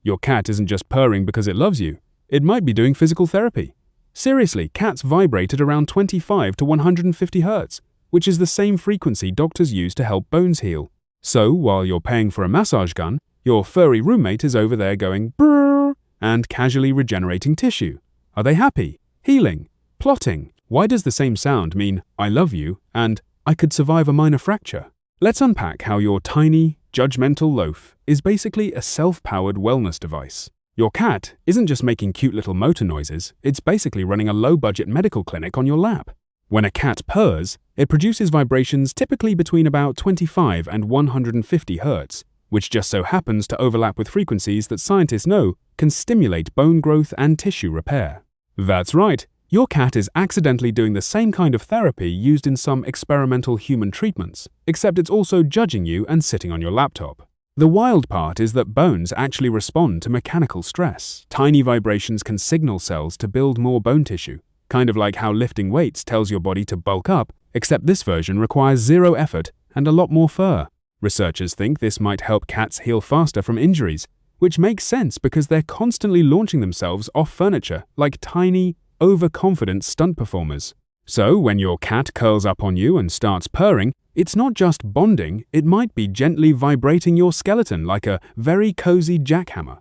Your cat isn't just purring because it loves you. It might be doing physical therapy. Seriously, cats vibrate at around 25 to 150 Hz, which is the same frequency doctors use to help bones heal. So, while you're paying for a massage gun, your furry roommate is over there going brrr and casually regenerating tissue. Are they happy? Healing? Plotting? Why does the same sound mean I love you and I could survive a minor fracture? Let's unpack how your tiny, judgmental loaf is basically a self-powered wellness device. Your cat isn't just making cute little motor noises, it's basically running a low-budget medical clinic on your lap. When a cat purrs, it produces vibrations typically between about 25 and 150 Hz, which just so happens to overlap with frequencies that scientists know can stimulate bone growth and tissue repair. That's right, your cat is accidentally doing the same kind of therapy used in some experimental human treatments, except it's also judging you and sitting on your laptop. The wild part is that bones actually respond to mechanical stress. Tiny vibrations can signal cells to build more bone tissue, kind of like how lifting weights tells your body to bulk up, except this version requires zero effort and a lot more fur. Researchers think this might help cats heal faster from injuries, which makes sense because they're constantly launching themselves off furniture like tiny, overconfident stunt performers. So when your cat curls up on you and starts purring, it's not just bonding, it might be gently vibrating your skeleton like a very cozy jackhammer.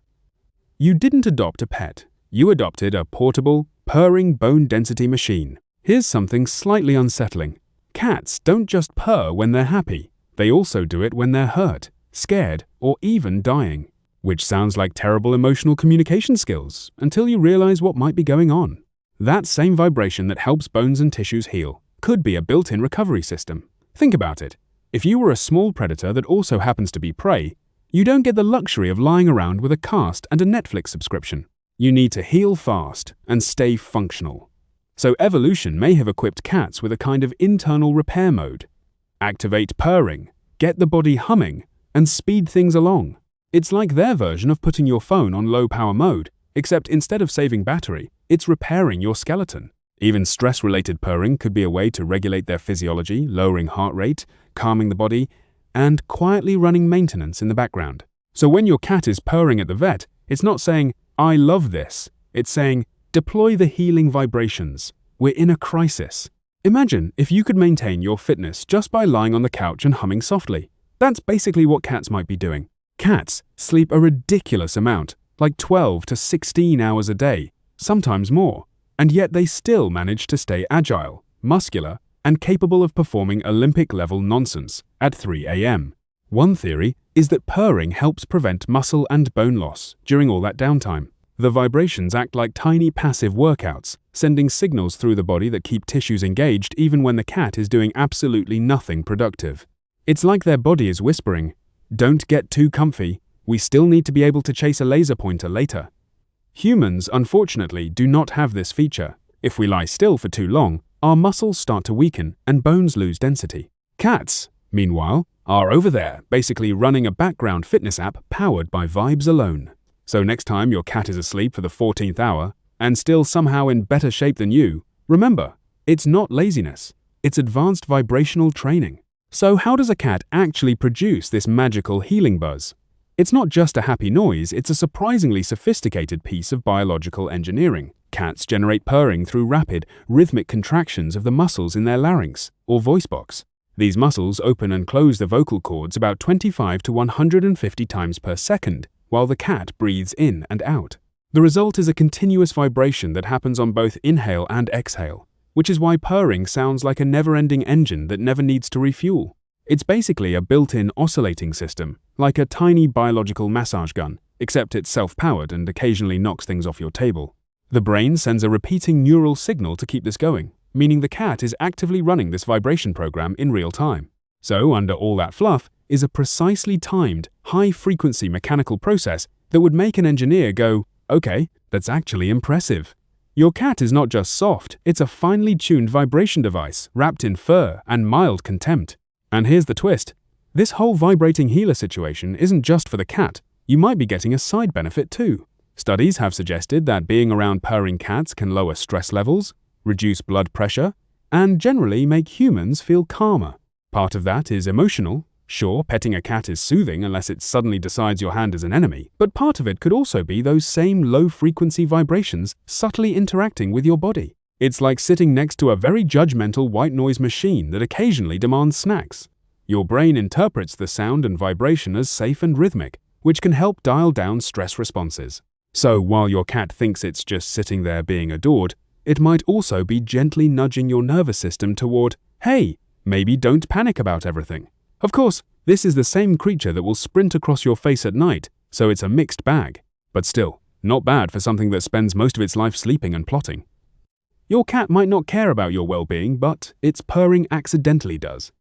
You didn't adopt a pet. You adopted a portable, purring bone density machine. Here's something slightly unsettling. Cats don't just purr when they're happy. They also do it when they're hurt, scared, or even dying. Which sounds like terrible emotional communication skills until you realize what might be going on. That same vibration that helps bones and tissues heal could be a built-in recovery system. Think about it. If you were a small predator that also happens to be prey, you don't get the luxury of lying around with a cast and a Netflix subscription. You need to heal fast and stay functional. So evolution may have equipped cats with a kind of internal repair mode. Activate purring, get the body humming, and speed things along. It's like their version of putting your phone on low power mode, except instead of saving battery, it's repairing your skeleton. Even stress-related purring could be a way to regulate their physiology, lowering heart rate, calming the body, and quietly running maintenance in the background. So when your cat is purring at the vet, it's not saying, I love this. It's saying, deploy the healing vibrations. We're in a crisis. Imagine if you could maintain your fitness just by lying on the couch and humming softly. That's basically what cats might be doing. Cats sleep a ridiculous amount, like 12 to 16 hours a day, sometimes more, and yet they still manage to stay agile, muscular, and capable of performing Olympic-level nonsense at 3 a.m. One theory is that purring helps prevent muscle and bone loss during all that downtime. The vibrations act like tiny passive workouts, sending signals through the body that keep tissues engaged even when the cat is doing absolutely nothing productive. It's like their body is whispering, don't get too comfy, we still need to be able to chase a laser pointer later. Humans, unfortunately, do not have this feature. If we lie still for too long, our muscles start to weaken and bones lose density. Cats, meanwhile, are over there, basically running a background fitness app powered by vibes alone. So next time your cat is asleep for the 14th hour and still somehow in better shape than you, remember, it's not laziness, it's advanced vibrational training. So how does a cat actually produce this magical healing buzz? It's not just a happy noise, it's a surprisingly sophisticated piece of biological engineering. Cats generate purring through rapid, rhythmic contractions of the muscles in their larynx, or voice box. These muscles open and close the vocal cords about 25 to 150 times per second, while the cat breathes in and out. The result is a continuous vibration that happens on both inhale and exhale, which is why purring sounds like a never-ending engine that never needs to refuel. It's basically a built-in oscillating system, like a tiny biological massage gun, except it's self-powered and occasionally knocks things off your table. The brain sends a repeating neural signal to keep this going, meaning the cat is actively running this vibration program in real time. So, under all that fluff, is a precisely timed, high-frequency mechanical process that would make an engineer go, okay, that's actually impressive. Your cat is not just soft, it's a finely tuned vibration device wrapped in fur and mild contempt. And here's the twist. This whole vibrating healer situation isn't just for the cat. You might be getting a side benefit too. Studies have suggested that being around purring cats can lower stress levels, reduce blood pressure, and generally make humans feel calmer. Part of that is emotional. Sure, petting a cat is soothing unless it suddenly decides your hand is an enemy, but part of it could also be those same low-frequency vibrations subtly interacting with your body. It's like sitting next to a very judgmental white noise machine that occasionally demands snacks. Your brain interprets the sound and vibration as safe and rhythmic, which can help dial down stress responses. So while your cat thinks it's just sitting there being adored, it might also be gently nudging your nervous system toward, hey, maybe don't panic about everything. Of course, this is the same creature that will sprint across your face at night, so it's a mixed bag. But still, not bad for something that spends most of its life sleeping and plotting. Your cat might not care about your well-being, but its purring accidentally does.